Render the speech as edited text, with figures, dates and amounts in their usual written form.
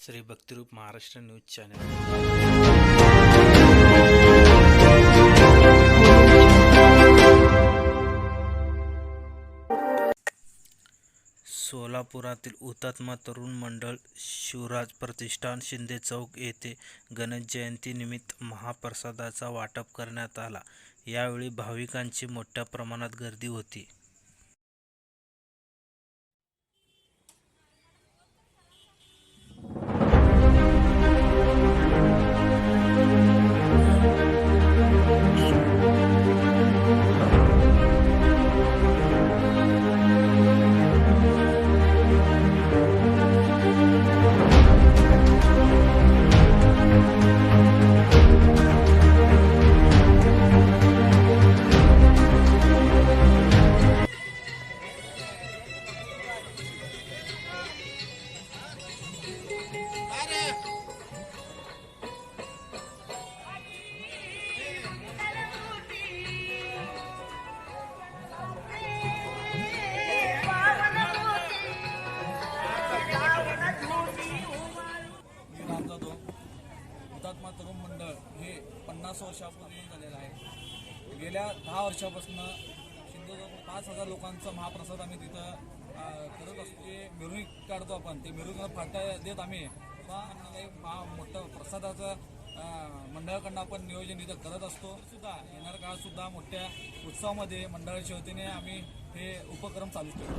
श्री भक्तिरूप Maharashtra news channel. सोलापुरातील हुतात्मा तरुण मंडळ शिवराज प्रतिष्ठान शिंदे चौक येथे गणेश जयंती निमित्त महाप्रसादाचा वाटप करण्यात आला। यावेळी भाविकांची मोठ्या प्रमाणात गर्दी होती। हुतात्मा तरुण मंडळ हे 50 वर्षापूर्वी झालेलं आहे। गेल्या 10 वर्षापासून सिंधुदुर्ग 5000 लोकांचा महाप्रसाद आम्ही तिथं करत असतो। ते मिरवणूक काढतो आपण, ते मिरवणूक फाट्या देत आम्ही मोठं प्रसादाचं मंडळाकडनं आपण नियोजन इथं करत असतो। सुद्धा येणाऱ्या काळात सुद्धा मोठ्या उत्सवामध्ये मंडळाच्या वतीने आम्ही हे उपक्रम चालू ठेवतो।